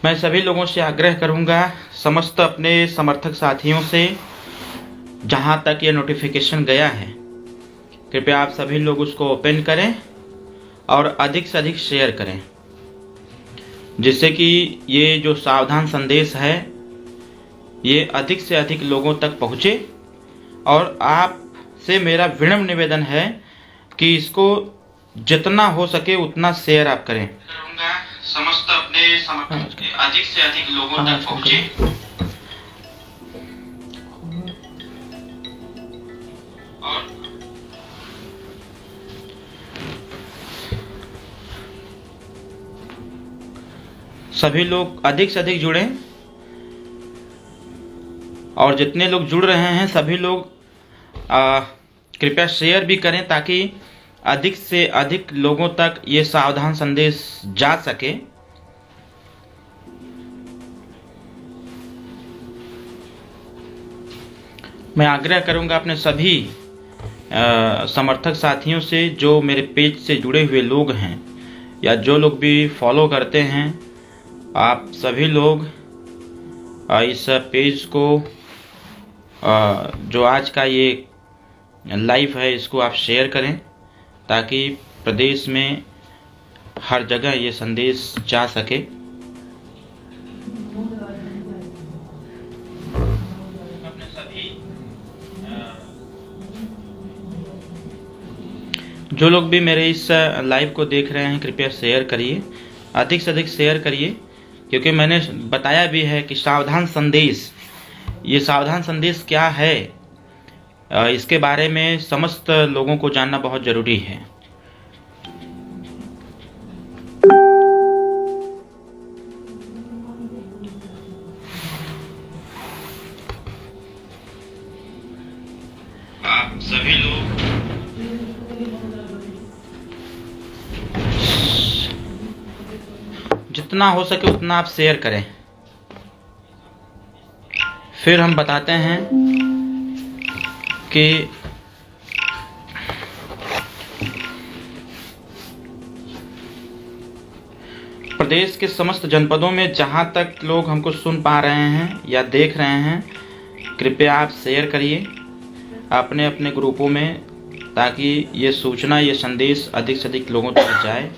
मैं सभी लोगों से आग्रह करूंगा, समस्त अपने समर्थक साथियों से, जहां तक ये नोटिफिकेशन गया है कृपया आप सभी लोग उसको ओपन करें और अधिक से अधिक शेयर करें, जिससे कि ये जो सावधान संदेश है ये अधिक से अधिक लोगों तक पहुँचे। और आपसे मेरा विनम्र निवेदन है कि इसको जितना हो सके उतना शेयर आप करें। समस्त अपने समर्थक के अधिक से अधिक लोगों तक पहुंचे। और सभी लोग अधिक से अधिक जुड़ें और जितने लोग जुड़ रहे हैं सभी लोग कृपया शेयर भी करें ताकि अधिक से अधिक लोगों तक ये सावधान संदेश जा सके। मैं आग्रह करूंगा अपने सभी समर्थक साथियों से, जो मेरे पेज से जुड़े हुए लोग हैं या जो लोग भी फॉलो करते हैं, आप सभी लोग इस पेज को जो आज का ये लाइव है इसको आप शेयर करें ताकि प्रदेश में हर जगह ये संदेश जा सके। अपने सभी जो लोग भी मेरे इस लाइव को देख रहे हैं कृपया शेयर करिए, अधिक से अधिक शेयर करिए, क्योंकि मैंने बताया भी है कि सावधान संदेश, ये सावधान संदेश क्या है इसके बारे में समस्त लोगों को जानना बहुत जरूरी है। आप सभी लोग जितना हो सके उतना आप शेयर करें। फिर हम बताते हैं कि प्रदेश के समस्त जनपदों में जहां तक लोग हमको सुन पा रहे हैं या देख रहे हैं, कृपया आप शेयर करिए अपने अपने ग्रुपों में ताकि ये सूचना, ये संदेश अधिक से अधिक लोगों तक जाए।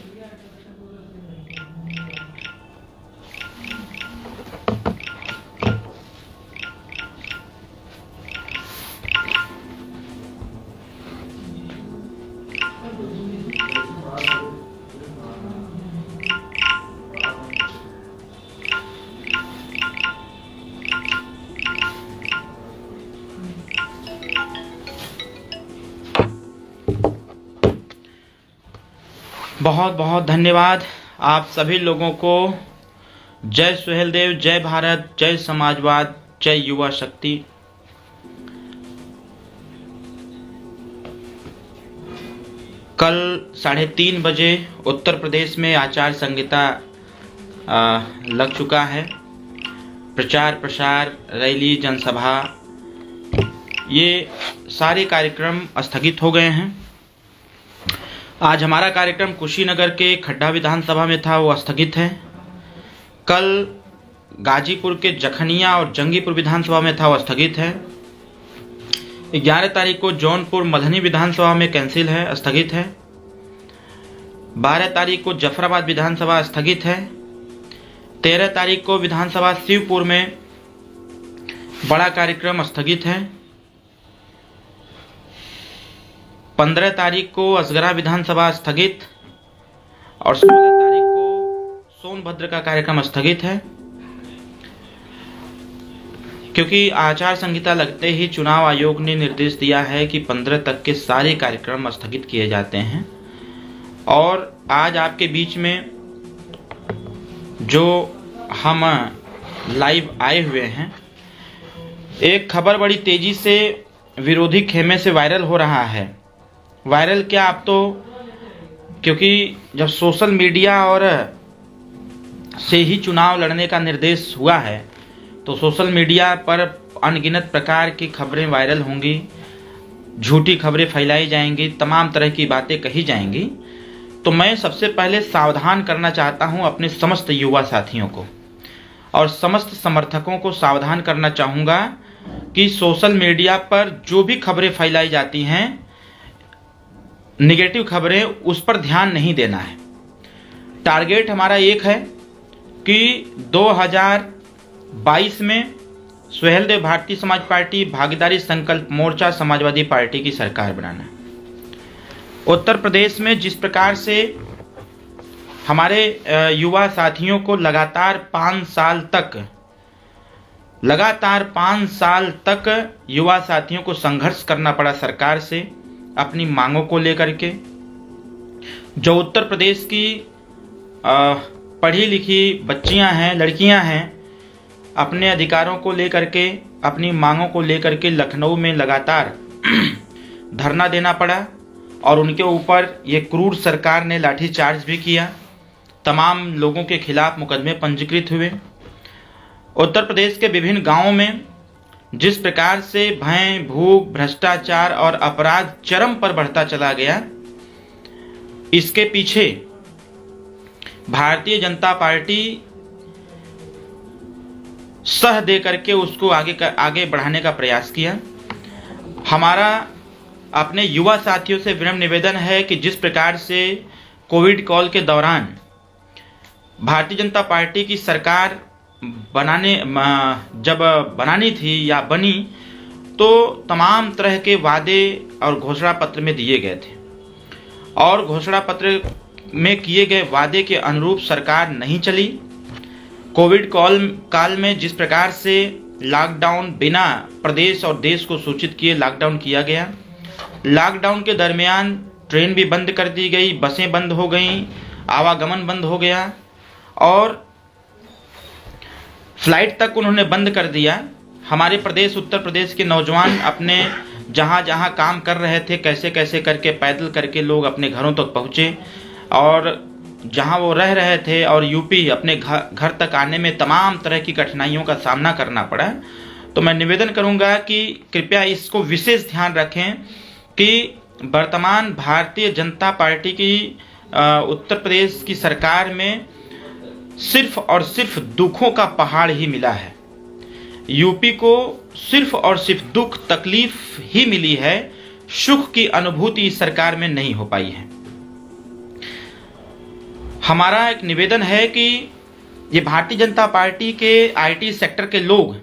बहुत बहुत धन्यवाद आप सभी लोगों को। जय सुहेलदेव, जय भारत, जय समाजवाद, जय युवा शक्ति। कल 3:30 बजे उत्तर प्रदेश में आचार संहिता लग चुका है। प्रचार प्रसार, रैली, जनसभा, ये सारे कार्यक्रम स्थगित हो गए हैं। आज हमारा कार्यक्रम कुशीनगर के खड्डा विधानसभा में था, वो स्थगित है। कल गाजीपुर के जखनिया और जंगीपुर विधानसभा में था, वो स्थगित है। 11 तारीख को जौनपुर मल्हनी विधानसभा में कैंसिल है, स्थगित है। 12 तारीख को जफराबाद विधानसभा स्थगित है। 13 तारीख को विधानसभा शिवपुर में बड़ा कार्यक्रम स्थगित है। 15 तारीख को असगरा विधानसभा स्थगित और 16 तारीख को सोनभद्र का कार्यक्रम स्थगित है, क्योंकि आचार संहिता लगते ही चुनाव आयोग ने निर्देश दिया है कि 15 तक के सारे कार्यक्रम स्थगित किए जाते हैं। और आज आपके बीच में जो हम लाइव आए हुए हैं, एक खबर बड़ी तेजी से विरोधी खेमे से वायरल हो रहा है। वायरल क्या, आप तो क्योंकि जब सोशल मीडिया और से ही चुनाव लड़ने का निर्देश हुआ है तो सोशल मीडिया पर अनगिनत प्रकार की खबरें वायरल होंगी, झूठी खबरें फैलाई जाएंगी, तमाम तरह की बातें कही जाएंगी। तो मैं सबसे पहले सावधान करना चाहता हूं अपने समस्त युवा साथियों को, और समस्त समर्थकों को सावधान करना चाहूँगा कि सोशल मीडिया पर जो भी खबरें फैलाई जाती हैं, निगेटिव खबरें, उस पर ध्यान नहीं देना है। टारगेट हमारा एक है कि 2022 में सुहेलदेव भारतीय समाज पार्टी, भागीदारी संकल्प मोर्चा, समाजवादी पार्टी की सरकार बनाना। उत्तर प्रदेश में जिस प्रकार से हमारे युवा साथियों को लगातार 5 साल तक युवा साथियों को संघर्ष करना पड़ा सरकार से अपनी मांगों को लेकर के, जो उत्तर प्रदेश की पढ़ी लिखी बच्चियां हैं, लड़कियां हैं, अपने अधिकारों को लेकर के, अपनी मांगों को लेकर के लखनऊ में लगातार धरना देना पड़ा और उनके ऊपर ये क्रूर सरकार ने लाठीचार्ज भी किया। तमाम लोगों के खिलाफ मुकदमे पंजीकृत हुए। उत्तर प्रदेश के विभिन्न गांवों में जिस प्रकार से भय, भूख, भ्रष्टाचार और अपराध चरम पर बढ़ता चला गया, इसके पीछे भारतीय जनता पार्टी सह दे करके उसको आगे बढ़ाने का प्रयास किया। हमारा अपने युवा साथियों से विनम्र निवेदन है कि जिस प्रकार से कोविड काल के दौरान भारतीय जनता पार्टी की सरकार जब बनानी थी या बनी, तो तमाम तरह के वादे और घोषणा पत्र में दिए गए थे और घोषणा पत्र में किए गए वादे के अनुरूप सरकार नहीं चली। कोविड काल में जिस प्रकार से लॉकडाउन बिना प्रदेश और देश को सूचित किए लॉकडाउन किया गया, लॉकडाउन के दरमियान ट्रेन भी बंद कर दी गई, बसें बंद हो गईं, आवागमन बंद हो गया और फ्लाइट तक उन्होंने बंद कर दिया। हमारे प्रदेश उत्तर प्रदेश के नौजवान अपने जहाँ जहाँ काम कर रहे थे, कैसे कैसे करके पैदल करके लोग अपने घरों तक पहुँचे और जहाँ वो रह रहे थे और यूपी अपने घर तक आने में तमाम तरह की कठिनाइयों का सामना करना पड़ा। तो मैं निवेदन करूँगा कि कृपया इसको विशेष ध्यान रखें कि वर्तमान भारतीय जनता पार्टी की उत्तर प्रदेश की सरकार में सिर्फ और सिर्फ दुखों का पहाड़ ही मिला है। यूपी को सिर्फ और सिर्फ दुख तकलीफ ही मिली है, सुख की अनुभूति इस सरकार में नहीं हो पाई है। हमारा एक निवेदन है कि ये भारतीय जनता पार्टी के आईटी सेक्टर के लोग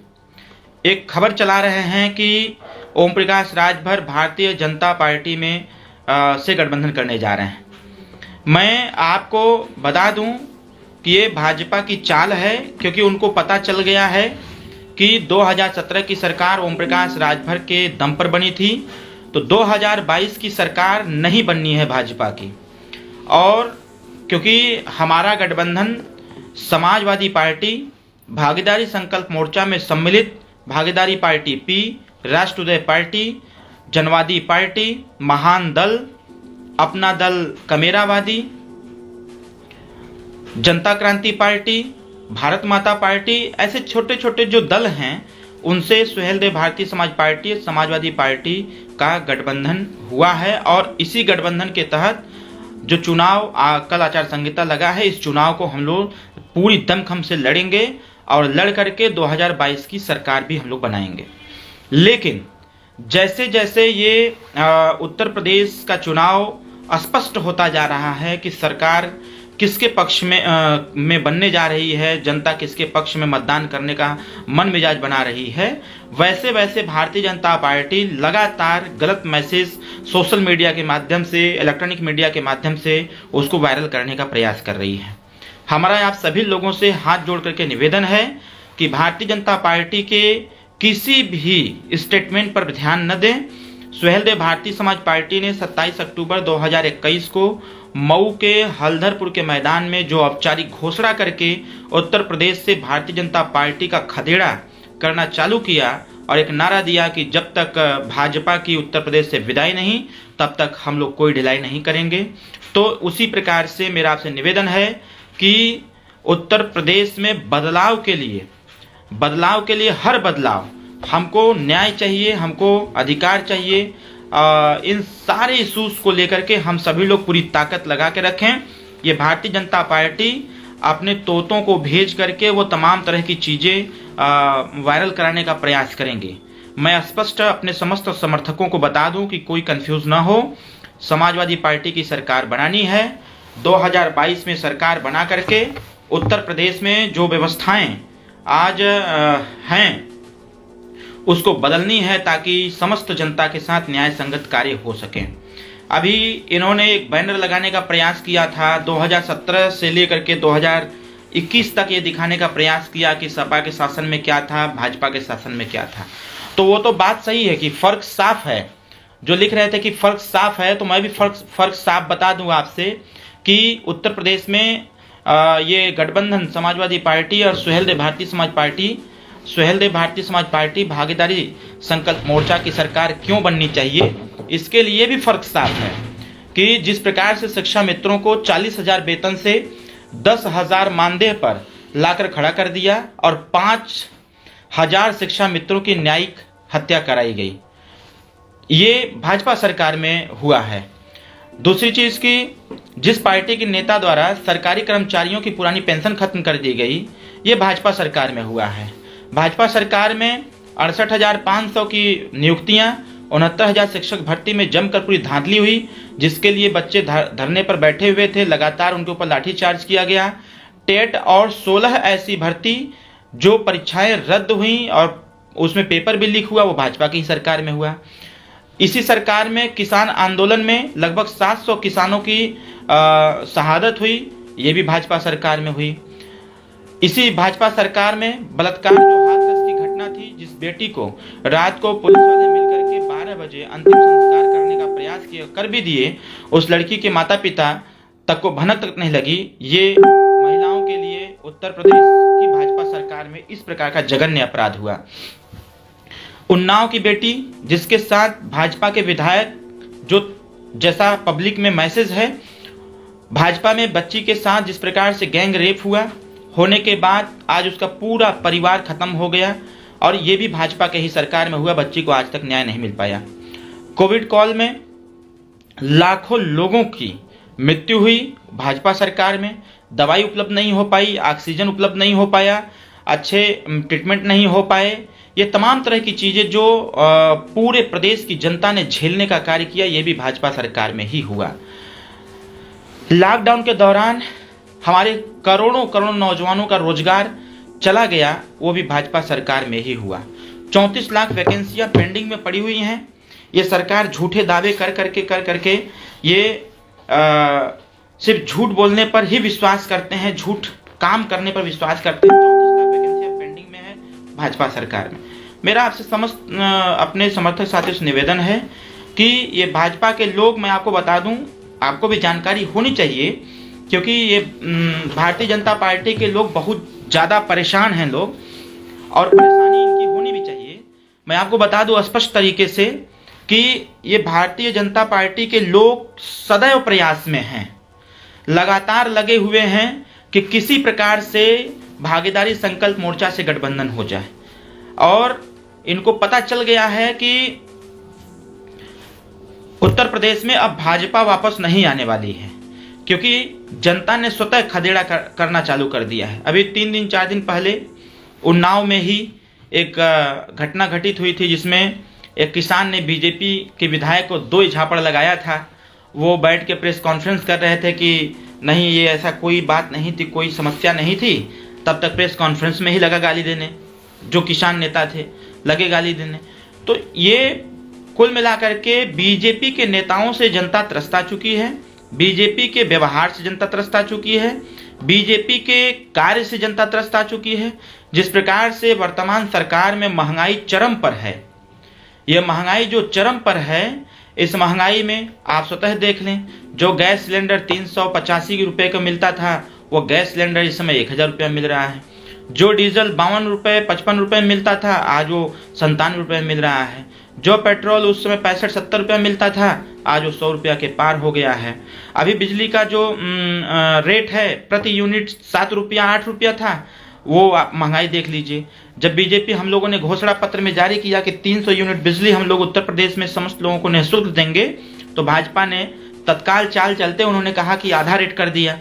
एक खबर चला रहे हैं कि ओम प्रकाश राजभर भारतीय जनता पार्टी में से गठबंधन करने जा रहे हैं। मैं आपको बता दूं कि ये भाजपा की चाल है, क्योंकि उनको पता चल गया है कि 2017 की सरकार ओम प्रकाश राजभर के दम पर बनी थी, तो 2022 की सरकार नहीं बननी है भाजपा की। और क्योंकि हमारा गठबंधन समाजवादी पार्टी, भागीदारी संकल्प मोर्चा में सम्मिलित भागीदारी पार्टी पी, राष्ट्रोदय पार्टी, जनवादी पार्टी, महान दल, अपना दल कमेरावादी, जनता क्रांति पार्टी, भारत माता पार्टी, ऐसे छोटे छोटे जो दल हैं उनसे सुहेलदेव भारतीय समाज पार्टी, समाजवादी पार्टी का गठबंधन हुआ है। और इसी गठबंधन के तहत जो चुनाव कल आचार संहिता लगा है, इस चुनाव को हम लोग पूरी दमखम से लड़ेंगे और लड़ करके 2022 की सरकार भी हम लोग बनाएंगे। लेकिन जैसे जैसे ये उत्तर प्रदेश का चुनाव स्पष्ट होता जा रहा है कि सरकार किसके पक्ष में बनने जा रही है, जनता किसके पक्ष में मतदान करने का मन मिजाज बना रही है, वैसे वैसे भारतीय जनता पार्टी लगातार गलत मैसेज सोशल मीडिया के माध्यम से, इलेक्ट्रॉनिक मीडिया के माध्यम से उसको वायरल करने का प्रयास कर रही है। हमारा आप सभी लोगों से हाथ जोड़ करके निवेदन है कि भारतीय जनता पार्टी के किसी भी स्टेटमेंट पर ध्यान न दें। सुहेलदेव भारतीय समाज पार्टी ने 27 अक्टूबर 2021 को मऊ के हल्दरपुर के मैदान में जो औपचारिक घोषणा करके उत्तर प्रदेश से भारतीय जनता पार्टी का खदेड़ा करना चालू किया और एक नारा दिया कि जब तक भाजपा की उत्तर प्रदेश से विदाई नहीं, तब तक हम लोग कोई ढिलाई नहीं करेंगे। तो उसी प्रकार से मेरा आपसे निवेदन है कि उत्तर प्रदेश में बदलाव के लिए हर बदलाव, हमको न्याय चाहिए, हमको अधिकार चाहिए। इन सारे इशूज को लेकर के हम सभी लोग पूरी ताकत लगा के रखें। ये भारतीय जनता पार्टी अपने तोतों को भेज करके वो तमाम तरह की चीज़ें वायरल कराने का प्रयास करेंगे। मैं स्पष्ट अपने समस्त समर्थकों को बता दूं कि कोई कंफ्यूज ना हो, समाजवादी पार्टी की सरकार बनानी है। 2022 में सरकार बना करके उत्तर प्रदेश में जो व्यवस्थाएं आज हैं उसको बदलनी है ताकि समस्त जनता के साथ न्याय संगत कार्य हो सके। अभी इन्होंने एक बैनर लगाने का प्रयास किया था, 2017 से लेकर के 2021 तक ये दिखाने का प्रयास किया कि सपा के शासन में क्या था, भाजपा के शासन में क्या था। तो वो तो बात सही है कि फर्क साफ है। जो लिख रहे थे कि फर्क साफ है, तो मैं भी फर्क साफ बता दूं आपसे कि उत्तर प्रदेश में ये गठबंधन समाजवादी पार्टी और सुहेलदेव भारतीय समाज पार्टी भागीदारी संकल्प मोर्चा की सरकार क्यों बननी चाहिए, इसके लिए भी फर्क साफ है कि जिस प्रकार से शिक्षा मित्रों को 40,000 वेतन से 10,000 मानदेय पर लाकर खड़ा कर दिया और 5,000 शिक्षा मित्रों की न्यायिक हत्या कराई गई, ये भाजपा सरकार में हुआ है। दूसरी चीज की, जिस पार्टी के नेता द्वारा सरकारी कर्मचारियों की पुरानी पेंशन खत्म कर दी गई, ये भाजपा सरकार में हुआ है। भाजपा सरकार में 68,500 की नियुक्तियां, 69,000 शिक्षक भर्ती में जमकर पूरी धांधली हुई, जिसके लिए बच्चे धरने पर बैठे हुए थे, लगातार उनके ऊपर लाठीचार्ज किया गया। टेट और 16 ऐसी भर्ती जो परीक्षाएं रद्द हुई और उसमें पेपर भी लीक हुआ, वो भाजपा की सरकार में हुआ। इसी सरकार में किसान आंदोलन में लगभग 700 किसानों की शहादत हुई, ये भी भाजपा सरकार में हुई। इसी भाजपा सरकार में बलात्कार जो हाथरस की घटना थी, जिस बेटी को रात को पुलिस वाले मिलकर के 12 बजे अंतिम संस्कार करने का प्रयास किया, कर भी दिए, उस लड़की के माता पिता तक को भनक तक नहीं लगी। ये महिलाओं के लिए उत्तर प्रदेश की भाजपा सरकार में इस प्रकार का जघन्य अपराध हुआ। उन्नाव की बेटी, जिसके साथ भाजपा के विधायक, जो जैसा पब्लिक में मैसेज है, भाजपा में बच्ची के साथ जिस प्रकार से गैंग रेप हुआ, होने के बाद आज उसका पूरा परिवार खत्म हो गया और ये भी भाजपा के ही सरकार में हुआ। बच्ची को आज तक न्याय नहीं मिल पाया। कोविड काल में लाखों लोगों की मृत्यु हुई भाजपा सरकार में, दवाई उपलब्ध नहीं हो पाई, ऑक्सीजन उपलब्ध नहीं हो पाया, अच्छे ट्रीटमेंट नहीं हो पाए। ये तमाम तरह की चीजें जो पूरे प्रदेश की जनता ने झेलने का कार्य किया, ये भी भाजपा सरकार में ही हुआ। लॉकडाउन के दौरान हमारे करोड़ों नौजवानों का रोजगार चला गया, वो भी भाजपा सरकार में ही हुआ। 34 लाख वैकेंसियां पेंडिंग में पड़ी हुई हैं। ये सरकार झूठे दावे कर करके ये सिर्फ झूठ बोलने पर ही विश्वास करते हैं, झूठ काम करने पर विश्वास करते हैं। 34 लाख वैकेंसियां पेंडिंग में है भाजपा सरकार में। मेरा आपसे समस्त अपने समर्थक साथियों से निवेदन है कि ये भाजपा के लोग, मैं आपको बता दूं, आपको भी जानकारी होनी चाहिए, क्योंकि ये भारतीय जनता पार्टी के लोग बहुत ज़्यादा परेशान हैं लोग, और परेशानी इनकी होनी भी चाहिए। मैं आपको बता दूं स्पष्ट तरीके से कि ये भारतीय जनता पार्टी के लोग सदैव प्रयास में हैं, लगातार लगे हुए हैं कि किसी प्रकार से भागीदारी संकल्प मोर्चा से गठबंधन हो जाए। और इनको पता चल गया है कि उत्तर प्रदेश में अब भाजपा वापस नहीं आने वाली है, क्योंकि जनता ने स्वतः खदेड़ा करना चालू कर दिया है। अभी 3-4 दिन पहले उन्नाव में ही एक घटना घटित हुई थी, जिसमें एक किसान ने बीजेपी के विधायक को 2 झापड़ लगाया था। वो बैठ के प्रेस कॉन्फ्रेंस कर रहे थे कि नहीं, ये ऐसा कोई बात नहीं थी, कोई समस्या नहीं थी। तब तक प्रेस कॉन्फ्रेंस में ही लगा गाली देने, जो किसान नेता थे लगे गाली देने। तो ये कुल मिलाकर के बीजेपी के नेताओं से जनता त्रस्ता चुकी है, बीजेपी के व्यवहार से जनता त्रस्त आ चुकी है, बीजेपी के कार्य से जनता त्रस्त आ चुकी है। जिस प्रकार से वर्तमान सरकार में महंगाई चरम पर है, यह महंगाई जो चरम पर है, इस महंगाई में आप स्वतः देख लें, जो गैस सिलेंडर 385 रुपये का मिलता था, वो गैस सिलेंडर इस समय 1,000 रुपये मिल रहा है। जो डीजल 52 रुपये 55 रुपये मिलता था, आज वो 97 रुपये मिल रहा है। जो पेट्रोल उस समय 65-70 रुपये मिलता था, आज वो 100 रुपया के पार हो गया है। अभी बिजली का जो रेट है प्रति यूनिट 7 रुपया 8 रुपया था, वो आप महंगाई देख लीजिए। जब बीजेपी हम लोगों ने घोषणा पत्र में जारी किया कि 300 यूनिट बिजली हम लोग उत्तर प्रदेश में समस्त लोगों को निःशुल्क देंगे, तो भाजपा ने तत्काल चाल चलते उन्होंने कहा कि आधा रेट कर दिया।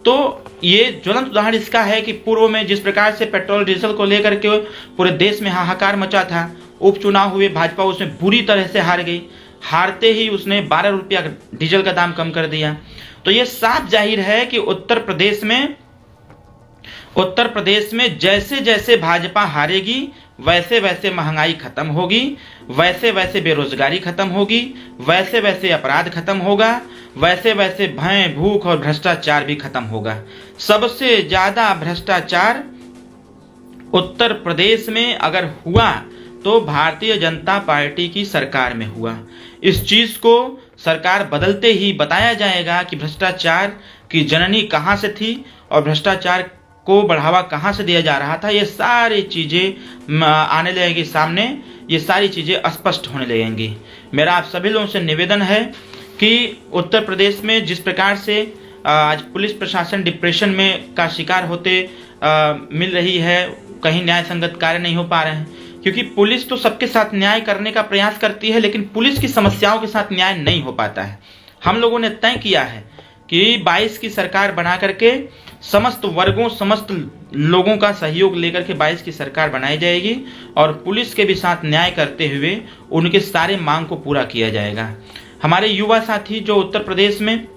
तो ये ज्वलंत उदाहरण इसका है कि पूर्व में जिस प्रकार से पेट्रोल डीजल को लेकर के पूरे देश में हाहाकार मचा था, उपचुनाव हुए, भाजपा उसमें बुरी तरह से हार गई, हारते ही उसने 12 रुपया डीजल का दाम कम कर दिया। तो ये साफ जाहिर है कि उत्तर प्रदेश में जैसे जैसे भाजपा हारेगी वैसे वैसे महंगाई खत्म होगी, वैसे वैसे बेरोजगारी खत्म होगी, वैसे वैसे अपराध खत्म होगा, वैसे वैसे भय, भूख और भ्रष्टाचार भी खत्म होगा। सबसे ज्यादा भ्रष्टाचार उत्तर प्रदेश में अगर हुआ तो भारतीय जनता पार्टी की सरकार में हुआ। इस चीज को सरकार बदलते ही बताया जाएगा कि भ्रष्टाचार की जननी कहां से थी और भ्रष्टाचार को बढ़ावा कहां से दिया जा रहा था। ये सारी चीजें आने लगेंगी सामने, ये सारी चीजें स्पष्ट होने लगेंगी। मेरा आप सभी लोगों से निवेदन है कि उत्तर प्रदेश में जिस प्रकार से आज पुलिस प्रशासन डिप्रेशन में का शिकार होते मिल रही है, कहीं न्याय संगत कार्य नहीं हो पा रहे हैं, क्योंकि पुलिस तो सबके साथ न्याय करने का प्रयास करती है, लेकिन पुलिस की समस्याओं के साथ न्याय नहीं हो पाता है। हम लोगों ने तय किया है कि 22 की सरकार बना करके समस्त वर्गों, समस्त लोगों का सहयोग लेकर के 22 की सरकार बनाई जाएगी और पुलिस के भी साथ न्याय करते हुए उनके सारे मांग को पूरा किया जाएगा। हमारे युवा साथी जो उत्तर प्रदेश में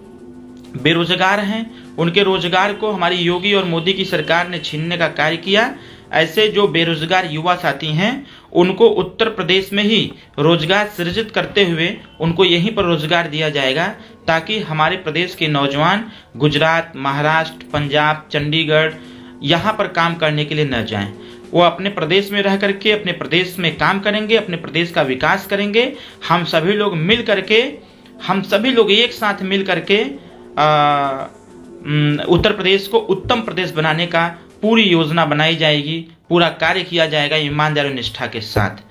बेरोजगार हैं, उनके रोजगार को हमारी योगी और मोदी की सरकार ने छीनने का कार्य किया। ऐसे जो बेरोजगार युवा साथी हैं उनको उत्तर प्रदेश में ही रोजगार सृजित करते हुए उनको यहीं पर रोजगार दिया जाएगा, ताकि हमारे प्रदेश के नौजवान गुजरात, महाराष्ट्र, पंजाब, चंडीगढ़ यहाँ पर काम करने के लिए न जाएं। वो अपने प्रदेश में रह करके अपने प्रदेश में काम करेंगे, अपने प्रदेश का विकास करेंगे। हम सभी लोग एक साथ मिल करके उत्तर प्रदेश को उत्तम प्रदेश बनाने का पूरी योजना बनाई जाएगी, पूरा कार्य किया जाएगा ईमानदारी और निष्ठा के साथ।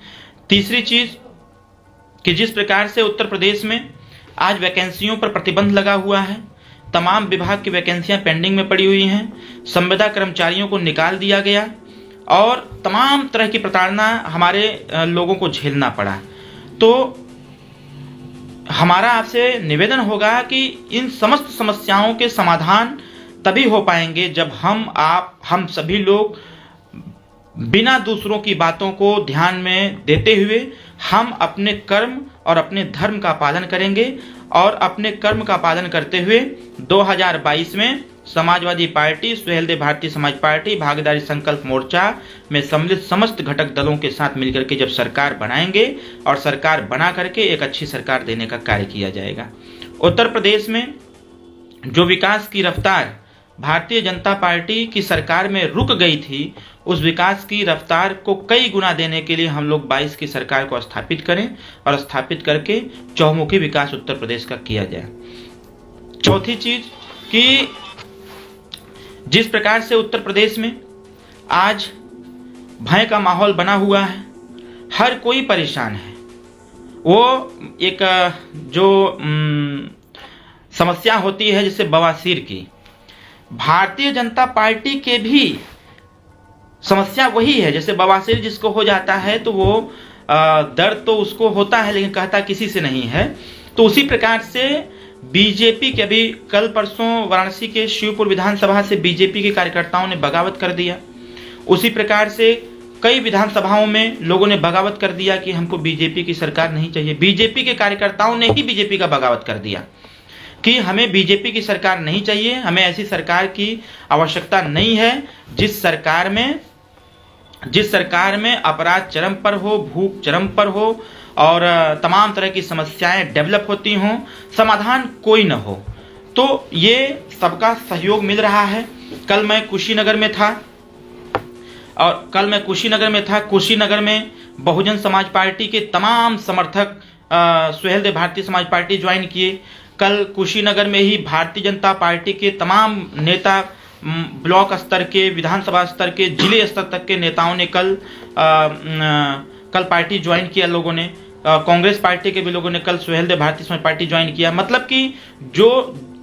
तीसरी चीज कि जिस प्रकार से उत्तर प्रदेश में आज वैकेंसियों पर प्रतिबंध लगा हुआ है, तमाम विभाग की वैकेंसियां पेंडिंग में पड़ी हुई हैं, संविदा कर्मचारियों को निकाल दिया गया और तमाम तरह की प्रताड़ना हमारे लोगों को झेलना पड़ा। तो हमारा आपसे निवेदन होगा कि इन समस्त समस्याओं के समाधान तभी हो पाएंगे जब हम सभी लोग बिना दूसरों की बातों को ध्यान में देते हुए हम अपने कर्म और अपने धर्म का पालन करेंगे और अपने कर्म का पालन करते हुए 2022 में समाजवादी पार्टी, सुहेलदेव भारतीय समाज पार्टी, भागीदारी संकल्प मोर्चा में सम्मिलित समस्त घटक दलों के साथ मिलकर के जब सरकार बनाएंगे और सरकार बना करके एक अच्छी सरकार देने का कार्य किया जाएगा। उत्तर प्रदेश में जो विकास की रफ्तार भारतीय जनता पार्टी की सरकार में रुक गई थी, उस विकास की रफ्तार को कई गुना देने के लिए हम लोग 22 की सरकार को स्थापित करें और स्थापित करके चौमुखी विकास उत्तर प्रदेश का किया जाए। चौथी चीज कि जिस प्रकार से उत्तर प्रदेश में आज भय का माहौल बना हुआ है, हर कोई परेशान है। वो एक जो समस्या होती है जिससे बवासीर की, भारतीय जनता पार्टी के भी समस्या वही है। जैसे बवासीर जिसको हो जाता है तो वो दर्द तो उसको होता है लेकिन कहता किसी से नहीं है। तो उसी प्रकार से बीजेपी के अभी कल परसों वाराणसी के शिवपुर विधानसभा से बीजेपी के कार्यकर्ताओं ने बगावत कर दिया। उसी प्रकार से कई विधानसभाओं में लोगों ने बगावत कर दिया कि हमको बीजेपी की सरकार नहीं चाहिए। बीजेपी के कार्यकर्ताओं ने ही बीजेपी का बगावत कर दिया कि हमें बीजेपी की सरकार नहीं चाहिए, हमें ऐसी सरकार की आवश्यकता नहीं है जिस सरकार में अपराध चरम पर हो, भूख चरम पर हो और तमाम तरह की समस्याएं डेवलप होती हों, समाधान कोई न हो। तो ये सबका सहयोग मिल रहा है। कल मैं कुशीनगर में था। कुशीनगर में बहुजन समाज पार्टी के तमाम समर्थक सुहेलदेव भारतीय समाज पार्टी ज्वाइन किए। कल कुशीनगर में ही भारतीय जनता पार्टी के तमाम नेता, ब्लॉक स्तर के, विधानसभा स्तर के, जिले स्तर तक के नेताओं ने कल पार्टी ज्वाइन किया। लोगों ने कांग्रेस पार्टी के भी लोगों ने कल सुहेलदेव भारतीय समाज पार्टी ज्वाइन किया। मतलब कि जो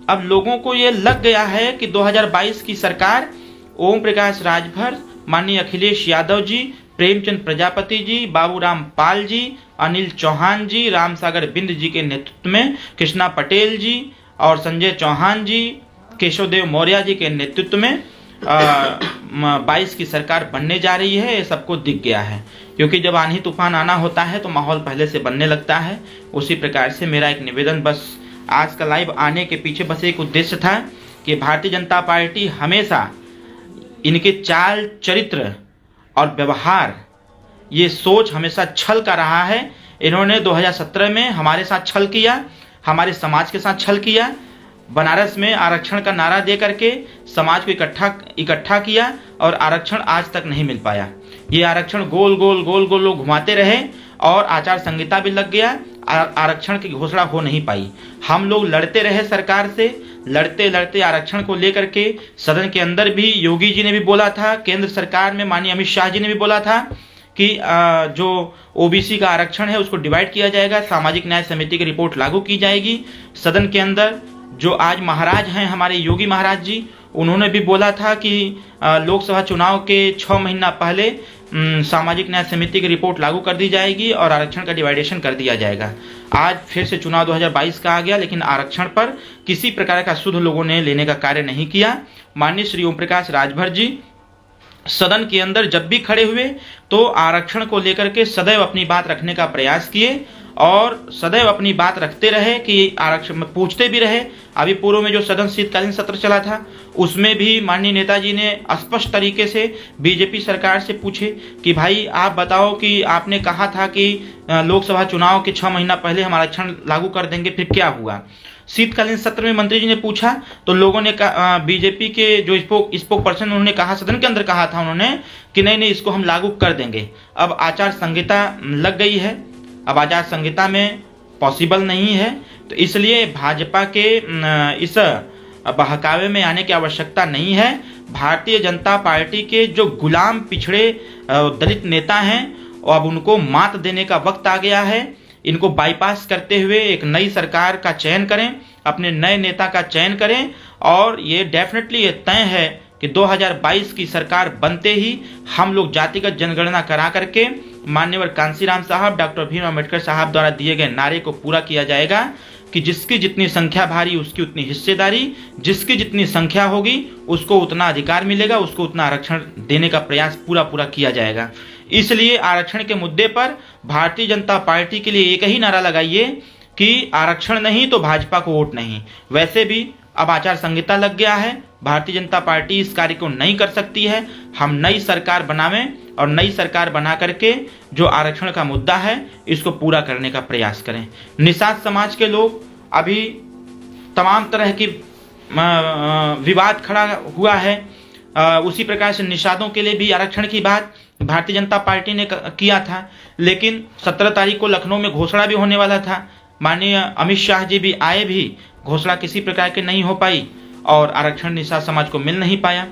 अब लोगों को ये लग गया है कि 2022 की सरकार ओम प्रकाश राजभर, माननीय अखिलेश यादव जी, प्रेमचंद प्रजापति जी, बाबूराम पाल जी, अनिल चौहान जी, रामसागर बिंद जी के नेतृत्व में, कृष्णा पटेल जी और संजय चौहान जी केशवदेव मौर्य जी के नेतृत्व में 22 की सरकार बनने जा रही है, ये सबको दिख गया है। क्योंकि जब आंधी तूफान आना होता है तो माहौल पहले से बनने लगता है। उसी प्रकार से मेरा एक निवेदन, बस आज का लाइव आने के पीछे बस एक उद्देश्य था कि भारतीय जनता पार्टी हमेशा इनके चाल चरित्र और व्यवहार, ये सोच हमेशा छल का रहा है। इन्होंने 2017 में हमारे साथ छल किया, हमारे समाज के साथ छल किया, बनारस में आरक्षण का नारा दे करके समाज को इकट्ठा किया और आरक्षण आज तक नहीं मिल पाया। ये आरक्षण गोल गोल लोग घुमाते रहे और आचार संहिता भी लग गया, आरक्षण की घोषणा हो नहीं पाई। हम लोग लड़ते रहे सरकार से, लड़ते आरक्षण को लेकर के सदन के अंदर भी योगी जी ने भी बोला था, केंद्र सरकार में माननीय अमित शाह जी ने भी बोला था कि जो ओबीसी का आरक्षण है उसको डिवाइड किया जाएगा, सामाजिक न्याय समिति की रिपोर्ट लागू की जाएगी। सदन के अंदर जो आज महाराज हैं हमारे योगी महाराज जी, उन्होंने भी बोला था कि लोकसभा चुनाव के 6 महीना पहले सामाजिक न्याय समिति की रिपोर्ट लागू कर दी जाएगी और आरक्षण का डिवाइडेशन कर दिया जाएगा। आज फिर से चुनाव 2022 का आ गया, लेकिन आरक्षण पर किसी प्रकार का सुध लोगों ने लेने का कार्य नहीं किया। माननीय श्री ओम प्रकाश राजभर जी सदन के अंदर जब भी खड़े हुए तो आरक्षण को लेकर के सदैव अपनी बात रखने का प्रयास किए और सदैव अपनी बात रखते रहे कि आरक्षण में पूछते भी रहे। अभी पूर्व में जो सदन शीतकालीन सत्र चला था उसमें भी माननीय नेताजी ने स्पष्ट तरीके से बीजेपी सरकार से पूछे कि भाई आप बताओ कि आपने कहा था कि लोकसभा चुनाव के 6 महीना पहले हम आरक्षण लागू कर देंगे, फिर क्या हुआ। शीतकालीन सत्र में मंत्री जी ने पूछा तो लोगों ने कहा, बीजेपी के जो स्पोक पर्सन उन्होंने कहा, सदन के अंदर कहा था उन्होंने कि नहीं इसको हम लागू कर देंगे। अब आचार संहिता लग गई है, अब आचार संहिता में पॉसिबल नहीं है, तो इसलिए भाजपा के इस बहकावे में आने की आवश्यकता नहीं है। भारतीय जनता पार्टी के जो गुलाम पिछड़े दलित नेता हैं अब उनको मात देने का वक्त आ गया है। इनको बाईपास करते हुए एक नई सरकार का चयन करें, अपने नए नेता का चयन करें और ये डेफिनेटली ये तय है कि 2022 की सरकार बनते ही हम लोग जातिगत जनगणना करा करके माननीय कांसीराम साहब, डॉक्टर भीम अम्बेडकर साहब द्वारा दिए गए नारे को पूरा किया जाएगा कि जिसकी जितनी संख्या भारी उसकी उतनी हिस्सेदारी, जिसकी जितनी संख्या होगी उसको उतना अधिकार मिलेगा, उसको उतना आरक्षण देने का प्रयास पूरा किया जाएगा। इसलिए आरक्षण के मुद्दे पर भारतीय जनता पार्टी के लिए एक ही नारा लगाइए कि आरक्षण नहीं तो भाजपा को वोट नहीं। वैसे भी अब आचार संहिता लग गया है, भारतीय जनता पार्टी इस कार्य को नहीं कर सकती है। हम नई सरकार बनावें और नई सरकार बना करके जो आरक्षण का मुद्दा है इसको पूरा करने का प्रयास करें। निषाद समाज के लोग अभी तमाम तरह की विवाद खड़ा हुआ है, उसी प्रकार से निषादों के लिए भी आरक्षण की बात भारतीय जनता पार्टी ने किया था, लेकिन 17 तारीख को लखनऊ में घोषणा भी होने वाला था। माननीय अमित शाह जी भी आए, भी घोषणा किसी प्रकार की नहीं हो पाई और आरक्षण निषाद समाज को मिल नहीं पाया।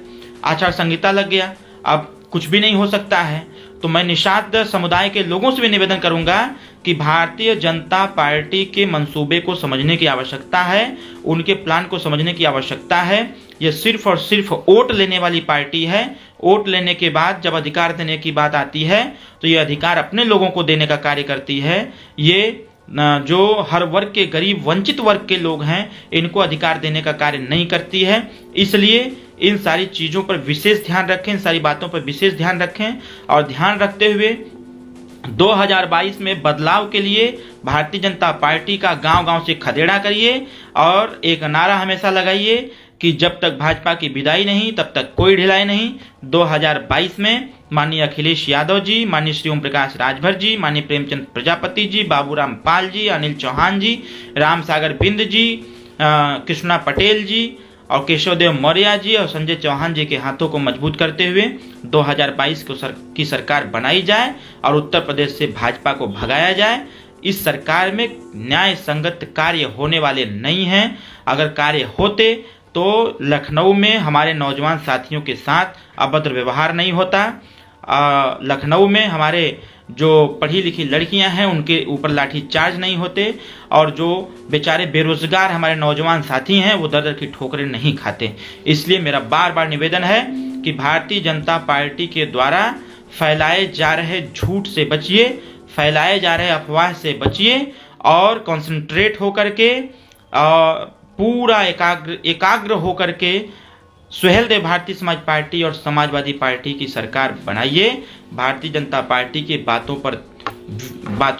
आचार संहिता लग गया, अब कुछ भी नहीं हो सकता है। तो मैं निषाद समुदाय के लोगों से भी निवेदन करूंगा कि भारतीय जनता पार्टी के मंसूबे को समझने की आवश्यकता है, उनके प्लान को समझने की आवश्यकता है। ये सिर्फ और सिर्फ वोट लेने वाली पार्टी है। वोट लेने के बाद जब अधिकार देने की बात आती है तो ये अधिकार अपने लोगों को देने का कार्य करती है। ये जो हर वर्ग के गरीब वंचित वर्ग के लोग हैं इनको अधिकार देने का कार्य नहीं करती है। इसलिए इन सारी चीज़ों पर विशेष ध्यान रखें, इन सारी बातों पर विशेष ध्यान रखें और ध्यान रखते हुए 2022 में बदलाव के लिए भारतीय जनता पार्टी का गांव-गांव से खदेड़ा करिए और एक नारा हमेशा लगाइए कि जब तक भाजपा की विदाई नहीं तब तक कोई ढिलाई नहीं। 2022 में माननीय अखिलेश यादव जी, माननीय श्री ओम प्रकाश राजभर जी, माननीय प्रेमचंद प्रजापति जी, बाबूराम पाल जी, अनिल चौहान जी, राम सागर बिंद जी, कृष्णा पटेल जी और केशवदेव मौर्य जी और संजय चौहान जी के हाथों को मजबूत करते हुए 2022 की सरकार बनाई जाए और उत्तर प्रदेश से भाजपा को भगाया जाए। इस सरकार में न्याय संगत कार्य होने वाले नहीं हैं। अगर कार्य होते तो लखनऊ में हमारे नौजवान साथियों के साथ अभद्र व्यवहार नहीं होता। लखनऊ में हमारे जो पढ़ी लिखी लड़कियां हैं उनके ऊपर लाठी चार्ज नहीं होते और जो बेचारे बेरोजगार हमारे नौजवान साथी हैं वो दर दर की ठोकरें नहीं खाते। इसलिए मेरा बार बार निवेदन है कि भारतीय जनता पार्टी के द्वारा फैलाए जा रहे झूठ से बचिए, फैलाए जा रहे अफवाह से बचिए और कंसंट्रेट होकर के पूरा एकाग्र होकर के सुहेलदेव भारतीय समाज पार्टी और समाजवादी पार्टी की सरकार बनाइए। भारतीय जनता पार्टी की बातों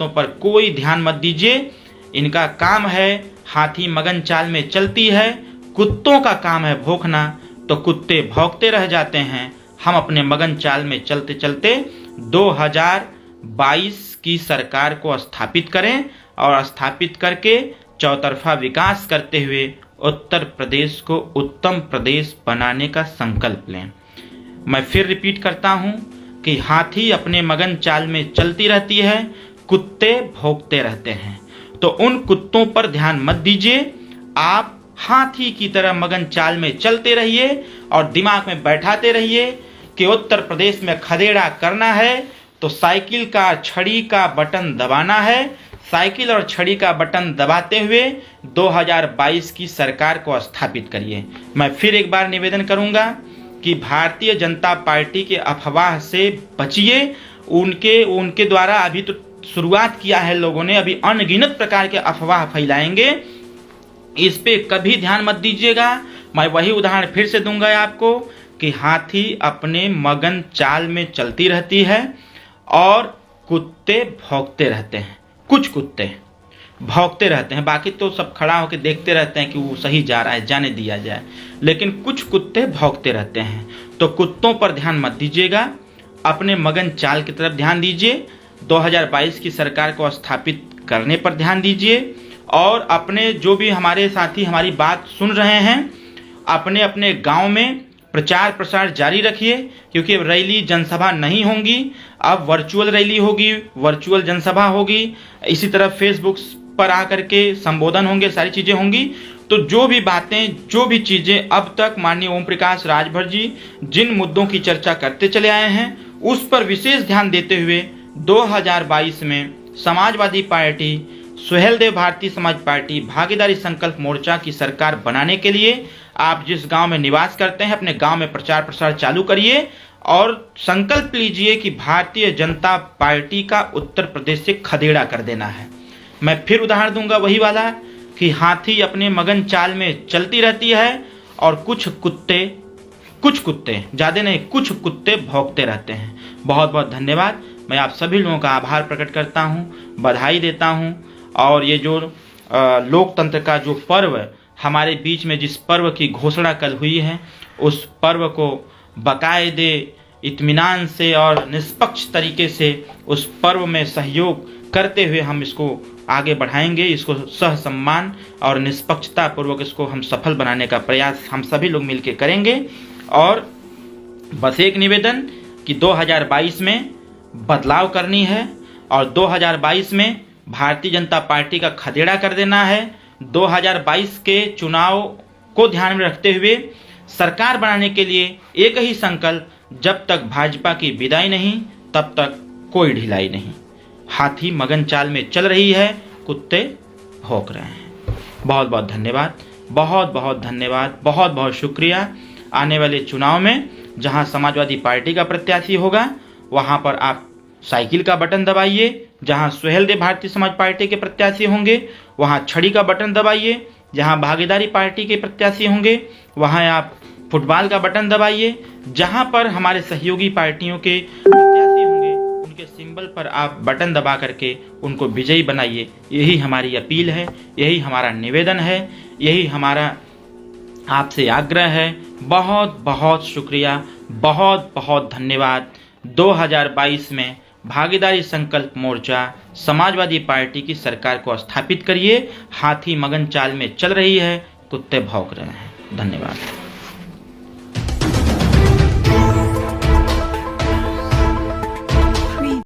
पर कोई ध्यान मत दीजिए। इनका काम है हाथी मगन चाल में चलती है, कुत्तों का काम है भौंकना, तो कुत्ते भौंकते रह जाते हैं। हम अपने मगन चाल में चलते चलते 2022 की सरकार को स्थापित करें और स्थापित करके चौतरफा विकास करते हुए उत्तर प्रदेश को उत्तम प्रदेश बनाने का संकल्प लें। मैं फिर रिपीट करता हूं कि हाथी अपने मगन चाल में चलती रहती है, कुत्ते भौंकते रहते हैं। तो उन कुत्तों पर ध्यान मत दीजिए, आप हाथी की तरह मगन चाल में चलते रहिए और दिमाग में बैठाते रहिए कि उत्तर प्रदेश में खदेड़ा करना है तो साइकिल का छड़ी का बटन दबाना है। साइकिल और छड़ी का बटन दबाते हुए 2022 की सरकार को स्थापित करिए। मैं फिर एक बार निवेदन करूंगा कि भारतीय जनता पार्टी के अफवाह से बचिए। उनके द्वारा अभी तो शुरुआत किया है लोगों ने, अभी अनगिनत प्रकार के अफवाह फैलाएंगे, इस पे कभी ध्यान मत दीजिएगा। मैं वही उदाहरण फिर से दूंगा आपको कि हाथी अपने मगन चाल में चलती रहती है और कुत्ते भौंकते रहते हैं। कुछ कुत्ते भौंकते रहते हैं, बाकी तो सब खड़ा होकर देखते रहते हैं कि वो सही जा रहा है, जाने दिया जाए, लेकिन कुछ कुत्ते भौंकते रहते हैं। तो कुत्तों पर ध्यान मत दीजिएगा, अपने मगन चाल की तरफ ध्यान दीजिए। 2022 की सरकार को स्थापित करने पर ध्यान दीजिए और अपने जो भी हमारे साथी हमारी बात सुन रहे हैं, अपने अपने गांव में प्रचार प्रसार जारी रखिए, क्योंकि अब रैली जनसभा नहीं होंगी, अब वर्चुअल रैली होगी, वर्चुअल जनसभा होगी, इसी तरह फेसबुक पर आकर के संबोधन होंगे, सारी चीजें होंगी। तो जो भी बातें, जो भी चीजें अब तक माननीय ओम प्रकाश राजभर जी जिन मुद्दों की चर्चा करते चले आए हैं, उस पर विशेष ध्यान देते हुए 2022 में समाजवादी पार्टी, सुहेलदेव भारतीय समाज पार्टी, भागीदारी संकल्प मोर्चा की सरकार बनाने के लिए आप जिस गांव में निवास करते हैं, अपने गांव में प्रचार प्रसार चालू करिए और संकल्प लीजिए कि भारतीय जनता पार्टी का उत्तर प्रदेश से खदेड़ा कर देना है। मैं फिर उदाहरण दूंगा वही वाला कि हाथी अपने मगन चाल में चलती रहती है और कुछ कुत्ते ज्यादा नहीं, कुछ कुत्ते भौंकते रहते हैं। बहुत बहुत धन्यवाद। मैं आप सभी लोगों का आभार प्रकट करता हूं, बधाई देता हूं। और ये जो लोकतंत्र का जो पर्व हमारे बीच में, जिस पर्व की घोषणा कल हुई है, उस पर्व को बाकायदे इत्मीनान से और निष्पक्ष तरीके से उस पर्व में सहयोग करते हुए हम इसको आगे बढ़ाएंगे। इसको सह सम्मान और निष्पक्षता पूर्वक इसको हम सफल बनाने का प्रयास हम सभी लोग मिलकर करेंगे। और बस एक निवेदन कि 2022 में बदलाव करनी है और 2022 में भारतीय जनता पार्टी का खदेड़ा कर देना है। 2022 के चुनाव को ध्यान में रखते हुए सरकार बनाने के लिए एक ही संकल्प, जब तक भाजपा की विदाई नहीं तब तक कोई ढिलाई नहीं। हाथी मगन चाल में चल रही है, कुत्ते भौंक रहे हैं। बहुत बहुत धन्यवाद, बहुत बहुत धन्यवाद, बहुत बहुत शुक्रिया। आने वाले चुनाव में जहां समाजवादी पार्टी का प्रत्याशी होगा वहां पर आप साइकिल का बटन दबाइए, जहां सुहेलदेव भारतीय समाज पार्टी के प्रत्याशी होंगे वहां छड़ी का बटन दबाइए, जहां भागीदारी पार्टी के प्रत्याशी होंगे वहां आप फुटबॉल का बटन दबाइए, जहां पर हमारे सहयोगी पार्टियों के प्रत्याशी होंगे उनके सिंबल पर आप बटन दबा करके उनको विजयी बनाइए। यही हमारी अपील है, यही हमारा निवेदन है, यही हमारा आपसे आग्रह है। बहुत बहुत शुक्रिया, बहुत बहुत धन्यवाद। 2022 में भागीदारी संकल्प मोर्चा समाजवादी पार्टी की सरकार को स्थापित करिए। हाथी मगन चाल में चल रही है, कुत्ते भौंक रहे हैं। धन्यवाद।